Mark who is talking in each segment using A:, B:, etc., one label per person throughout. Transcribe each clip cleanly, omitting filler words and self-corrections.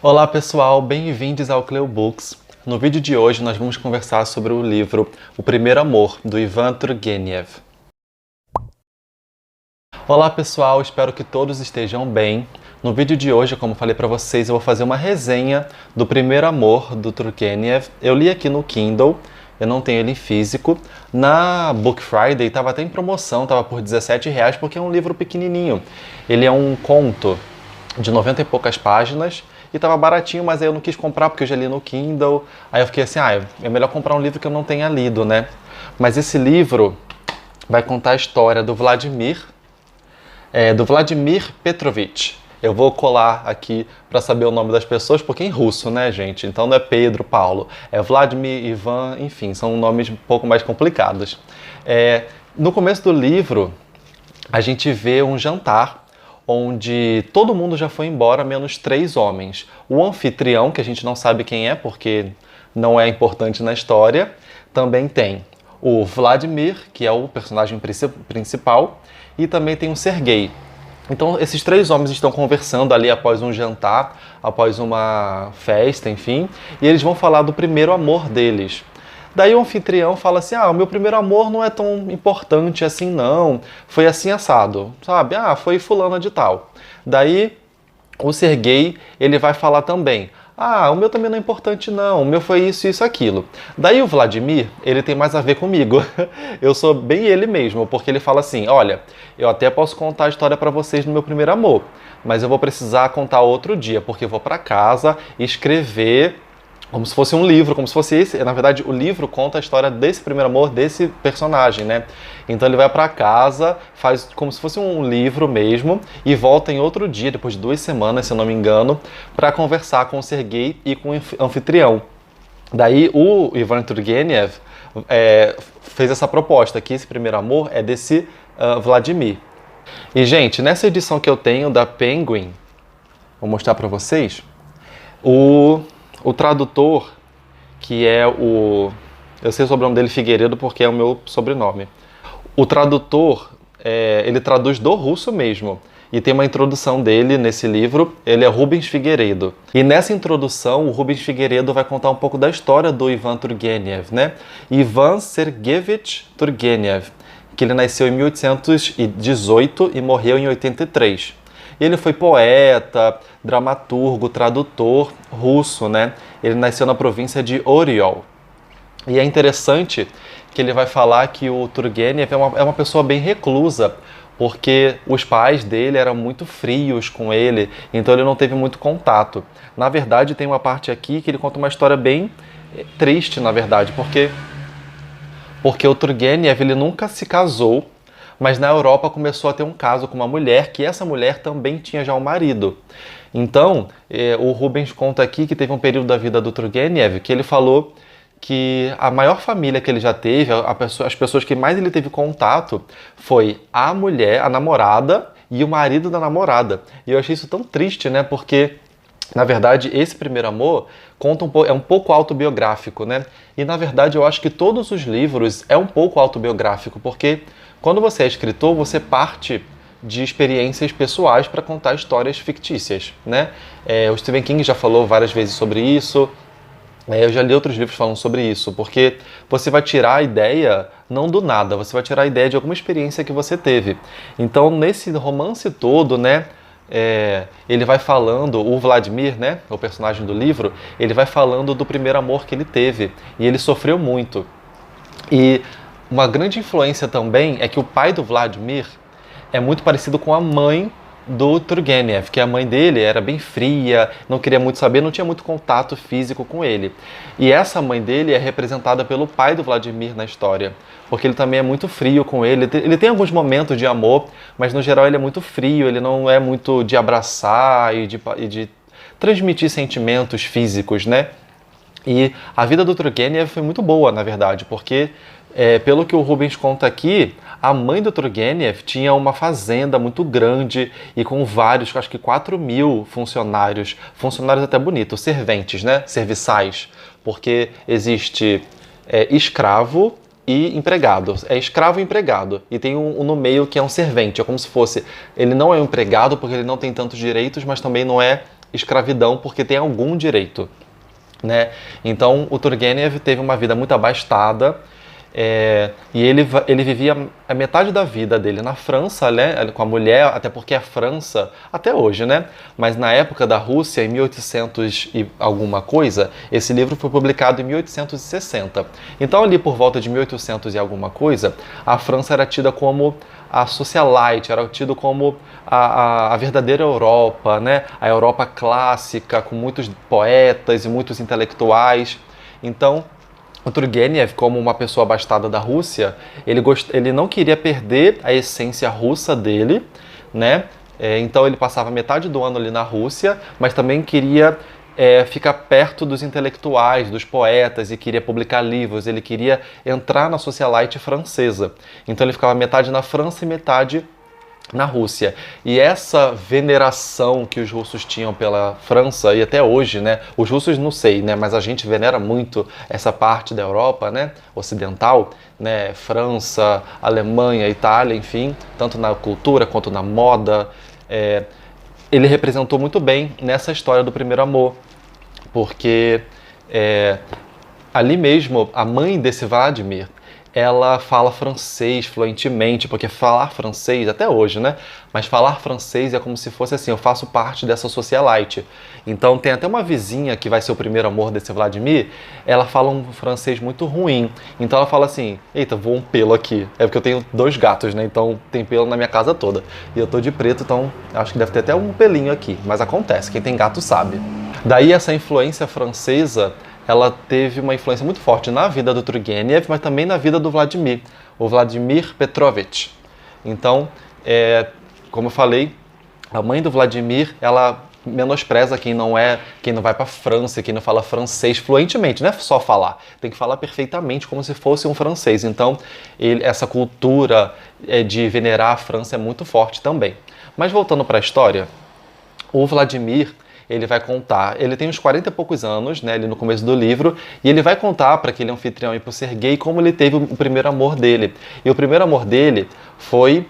A: Olá pessoal, bem-vindos ao Cleo Books. No vídeo de hoje nós vamos conversar sobre o livro O Primeiro Amor, do Ivan Turgenev. Olá pessoal, espero que todos estejam bem. No vídeo de hoje, como falei para vocês, eu vou fazer uma resenha do Primeiro Amor, do Turgenev. Eu li aqui no Kindle, eu não tenho ele em físico. Na Book Friday estava até em promoção, estava por R$17, porque é um livro pequenininho. Ele é um conto de 90 e poucas páginas, e tava baratinho, mas aí eu não quis comprar porque eu já li no Kindle. Aí eu fiquei assim, é melhor comprar um livro que eu não tenha lido, né? Mas esse livro vai contar a história do Vladimir Petrovich. Eu vou colar aqui para saber o nome das pessoas, porque é em russo, né, gente? Então não é Pedro, Paulo, é Vladimir, Ivan, enfim, são nomes um pouco mais complicados. No começo do livro, a gente vê um jantar onde todo mundo já foi embora, menos 3 homens. O anfitrião, que a gente não sabe quem é, porque não é importante na história, também tem o Vladimir, que é o personagem principal, e também tem o Sergei. Então, esses 3 homens estão conversando ali após um jantar, após uma festa, enfim, e eles vão falar do primeiro amor deles. Daí o anfitrião fala assim, o meu primeiro amor não é tão importante assim não, foi assim assado, sabe? Foi fulana de tal. Daí o Sergei, ele vai falar também, o meu também não é importante não, o meu foi isso, isso, aquilo. Daí o Vladimir, ele tem mais a ver comigo, eu sou bem ele mesmo, porque ele fala assim, olha, eu até posso contar a história pra vocês do meu primeiro amor, mas eu vou precisar contar outro dia, porque eu vou pra casa escrever como se fosse um livro, como se fosse esse. Na verdade, o livro conta a história desse primeiro amor, desse personagem, né? Então ele vai pra casa, faz como se fosse um livro mesmo, e volta em outro dia, depois de 2 semanas, se eu não me engano, pra conversar com o Sergei e com o anfitrião. Daí o Ivan Turgenev fez essa proposta, que esse primeiro amor é desse Vladimir. E, gente, nessa edição que eu tenho da Penguin, vou mostrar pra vocês, o tradutor, que é o... Eu sei o sobrenome dele, Figueiredo, porque é o meu sobrenome. O tradutor, ele traduz do russo mesmo. E tem uma introdução dele nesse livro, ele é Rubens Figueiredo. E nessa introdução, o Rubens Figueiredo vai contar um pouco da história do Ivan Turgenev, né? Ivan Sergeyevich Turgenev, que ele nasceu em 1818 e morreu em 83. Ele foi poeta, dramaturgo, tradutor russo, né? Ele nasceu na província de Oriol. E é interessante que ele vai falar que o Turgenev é uma pessoa bem reclusa, porque os pais dele eram muito frios com ele, então ele não teve muito contato. Na verdade, tem uma parte aqui que ele conta uma história bem triste, na verdade, porque o Turgenev ele nunca se casou, mas na Europa começou a ter um caso com uma mulher, que essa mulher também tinha já um marido. Então, o Rubens conta aqui que teve um período da vida do Turgenev que ele falou que a maior família que ele já teve, as pessoas que mais ele teve contato, foi a mulher, a namorada e o marido da namorada. E eu achei isso tão triste, né? Porque, na verdade, esse primeiro amor é um pouco autobiográfico, né? E, na verdade, eu acho que todos os livros é um pouco autobiográfico, porque quando você é escritor, você parte de experiências pessoais para contar histórias fictícias, né? O Stephen King já falou várias vezes sobre isso, eu já li outros livros falando sobre isso, porque você vai tirar a ideia não do nada, você vai tirar a ideia de alguma experiência que você teve. Então, nesse romance todo, né, ele vai falando, o Vladimir, né, o personagem do livro, ele vai falando do primeiro amor que ele teve, e ele sofreu muito. E uma grande influência também é que o pai do Vladimir é muito parecido com a mãe do Turgenev, que a mãe dele era bem fria, não queria muito saber, não tinha muito contato físico com ele. E essa mãe dele é representada pelo pai do Vladimir na história, porque ele também é muito frio com ele. Ele tem alguns momentos de amor, mas no geral ele é muito frio, ele não é muito de abraçar e de transmitir sentimentos físicos, né? E a vida do Turgenev foi muito boa, na verdade, porque, pelo que o Rubens conta aqui, a mãe do Turgenev tinha uma fazenda muito grande e com vários, acho que 4.000 funcionários até bonito, serventes, né? Serviçais, porque existe escravo e empregado. É escravo e empregado. E tem um no meio que é um servente, é como se fosse... Ele não é um empregado porque ele não tem tantos direitos, mas também não é escravidão porque tem algum direito, né? Então o Turgenev teve uma vida muito abastada, e ele vivia a metade da vida dele na França, né, com a mulher, até porque a França, até hoje, né? Mas na época da Rússia, em 1800 e alguma coisa, esse livro foi publicado em 1860. Então ali por volta de 1800 e alguma coisa, a França era tida como a socialite, era tido como a verdadeira Europa, né? A Europa clássica, com muitos poetas e muitos intelectuais. Então, o Turgenev, como uma pessoa abastada da Rússia, ele não queria perder a essência russa dele, né? Então ele passava metade do ano ali na Rússia, mas também queria ficar perto dos intelectuais, dos poetas, e queria publicar livros, ele queria entrar na socialite francesa. Então ele ficava metade na França e metade na Rússia. E essa veneração que os russos tinham pela França, e até hoje, né, os russos não sei, né, mas a gente venera muito essa parte da Europa, né, ocidental, né, França, Alemanha, Itália, enfim, tanto na cultura quanto na moda. Ele representou muito bem nessa história do primeiro amor, porque ali mesmo, a mãe desse Vladimir, ela fala francês fluentemente, porque falar francês, até hoje, né? Mas falar francês é como se fosse assim, eu faço parte dessa socialite. Então tem até uma vizinha que vai ser o primeiro amor desse Vladimir, ela fala um francês muito ruim. Então ela fala assim, eita, voa um pelo aqui. É porque eu tenho 2 gatos, né? Então tem pelo na minha casa toda. E eu tô de preto, então acho que deve ter até um pelinho aqui. Mas acontece, quem tem gato sabe. Daí essa influência francesa, ela teve uma influência muito forte na vida do Turgenev, mas também na vida do Vladimir, o Vladimir Petrovich. Então, como eu falei, a mãe do Vladimir, ela menospreza quem não vai para a França, quem não fala francês fluentemente, não é só falar, tem que falar perfeitamente como se fosse um francês. Então, essa cultura de venerar a França é muito forte também. Mas voltando para a história, o Vladimir, ele vai contar, ele tem uns 40 e poucos anos, né, ali no começo do livro, e ele vai contar para aquele anfitrião e para o Sergei como ele teve o primeiro amor dele. E o primeiro amor dele foi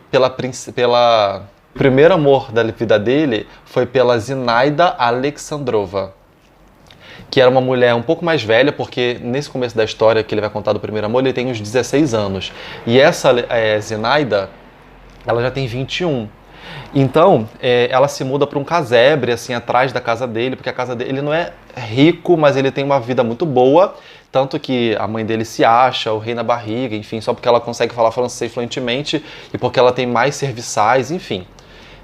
A: o primeiro amor da vida dele foi pela Zinaida Alexandrova, que era uma mulher um pouco mais velha, porque nesse começo da história que ele vai contar do primeiro amor, ele tem uns 16 anos. E essa Zinaida, ela já tem 21. Então, ela se muda para um casebre, assim, atrás da casa dele, porque a casa dele, ele não é rico, mas ele tem uma vida muito boa, tanto que a mãe dele se acha o rei na barriga, enfim, só porque ela consegue falar francês fluentemente e porque ela tem mais serviçais, enfim.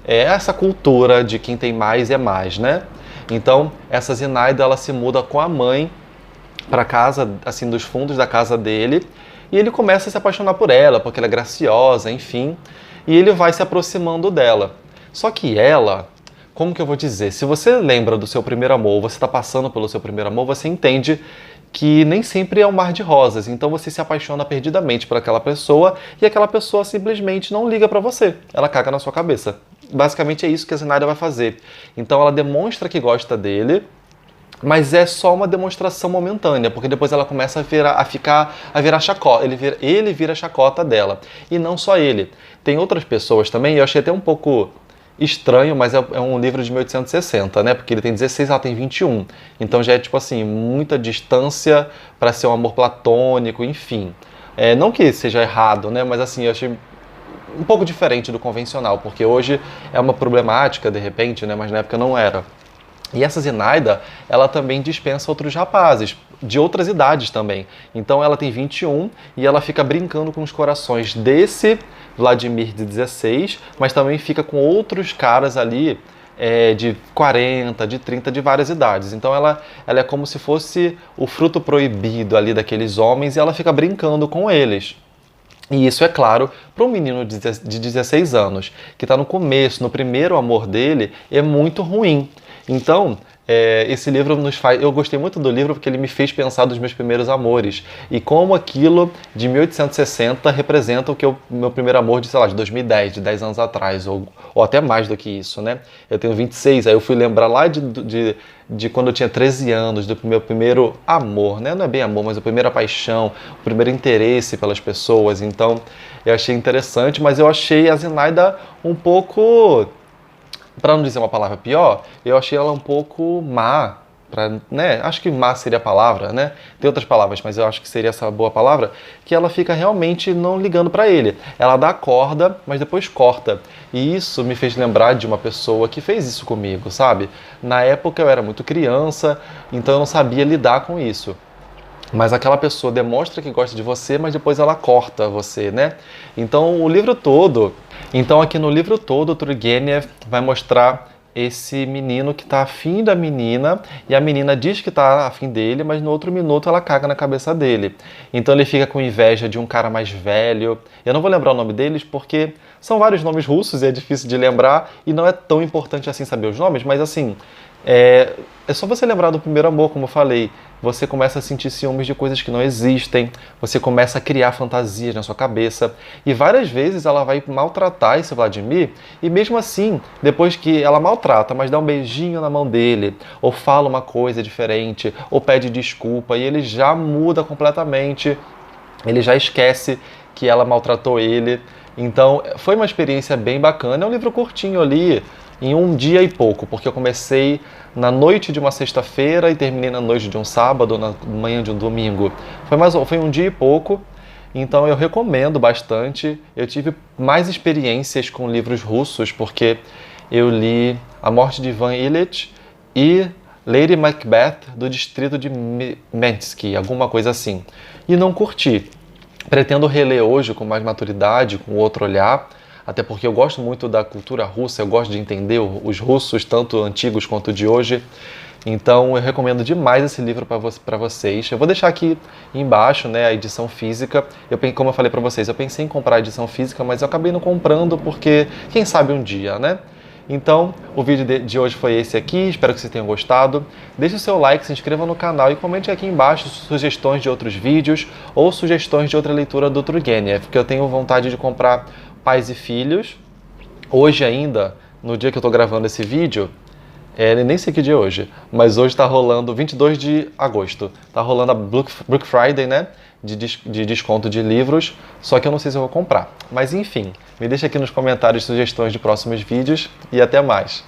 A: É essa cultura de quem tem mais é mais, né? Então, essa Zinaida, ela se muda com a mãe para casa, assim, dos fundos da casa dele, e ele começa a se apaixonar por ela, porque ela é graciosa, enfim, e ele vai se aproximando dela. Só que ela, como que eu vou dizer, se você lembra do seu primeiro amor, você está passando pelo seu primeiro amor, você entende que nem sempre é um mar de rosas, então você se apaixona perdidamente por aquela pessoa e aquela pessoa simplesmente não liga para você, ela caga na sua cabeça. Basicamente é isso que a Zinaida vai fazer. Então ela demonstra que gosta dele, mas é só uma demonstração momentânea, porque depois ela começa a virar chacota, ele vira chacota dela. E não só ele. Tem outras pessoas também, eu achei até um pouco estranho, mas é um livro de 1860, né? Porque ele tem 16, ela tem 21. Então já é, tipo assim, muita distância para ser um amor platônico, enfim. Não que seja errado, né? Mas assim, eu achei um pouco diferente do convencional, porque hoje é uma problemática, de repente, né? Mas na época não era. E essa Zinaida, ela também dispensa outros rapazes, de outras idades também. Então ela tem 21 e ela fica brincando com os corações desse Vladimir de 16, mas também fica com outros caras ali de 40, de 30, de várias idades. Então ela é como se fosse o fruto proibido ali daqueles homens e ela fica brincando com eles. E isso, é claro, para um menino de 16 anos, que está no começo, no primeiro amor dele, é muito ruim. Então, esse livro eu gostei muito do livro porque ele me fez pensar dos meus primeiros amores e como aquilo de 1860 representa o que meu primeiro amor de, sei lá, de 2010, de 10 anos atrás, ou até mais do que isso, né? Eu tenho 26, aí eu fui lembrar lá de quando eu tinha 13 anos, do meu primeiro amor, né? Não é bem amor, mas a primeira paixão, o primeiro interesse pelas pessoas. Então, eu achei interessante, mas eu achei a Zinaida um pouco para não dizer uma palavra pior, eu achei ela um pouco má. Né? Acho que má seria a palavra, né? Tem outras palavras, mas eu acho que seria essa boa palavra, que ela fica realmente não ligando para ele. Ela dá corda, mas depois corta. E isso me fez lembrar de uma pessoa que fez isso comigo, sabe? Na época eu era muito criança, então eu não sabia lidar com isso. Mas aquela pessoa demonstra que gosta de você, mas depois ela corta você, né? Então o livro todo, então aqui no livro todo, o Turgenev vai mostrar esse menino que tá afim da menina, e a menina diz que tá afim dele, mas no outro minuto ela caga na cabeça dele. Então ele fica com inveja de um cara mais velho. Eu não vou lembrar o nome deles porque são vários nomes russos e é difícil de lembrar, e não é tão importante assim saber os nomes, mas assim, é só você lembrar do primeiro amor, como eu falei. Você começa a sentir ciúmes de coisas que não existem, você começa a criar fantasias na sua cabeça, e várias vezes ela vai maltratar esse Vladimir, e mesmo assim, depois que ela maltrata, mas dá um beijinho na mão dele, ou fala uma coisa diferente, ou pede desculpa, e ele já muda completamente, ele já esquece que ela maltratou ele. Então, foi uma experiência bem bacana. É um livro curtinho ali, em um dia e pouco, porque eu comecei na noite de uma sexta-feira e terminei na noite de um sábado, na manhã de um domingo. Foi um dia e pouco, então eu recomendo bastante. Eu tive mais experiências com livros russos, porque eu li A Morte de Ivan Ilitch e Lady Macbeth, do distrito de Mensky, alguma coisa assim. E não curti. Pretendo reler hoje com mais maturidade, com outro olhar, até porque eu gosto muito da cultura russa, eu gosto de entender os russos, tanto antigos quanto de hoje. Então eu recomendo demais esse livro para vocês. Eu vou deixar aqui embaixo, né, a edição física. Como eu falei para vocês, eu pensei em comprar a edição física, mas eu acabei não comprando porque quem sabe um dia, né? Então, o vídeo de hoje foi esse aqui, espero que vocês tenham gostado. Deixe o seu like, se inscreva no canal e comente aqui embaixo sugestões de outros vídeos ou sugestões de outra leitura do Turgenev, porque eu tenho vontade de comprar Pais e Filhos. Hoje ainda, no dia que eu tô gravando esse vídeo, nem sei que dia é hoje, mas hoje tá rolando 22 de agosto. Tá rolando a Black Friday, né? De desconto de livros, só que eu não sei se eu vou comprar. Mas enfim, me deixa aqui nos comentários sugestões de próximos vídeos e até mais.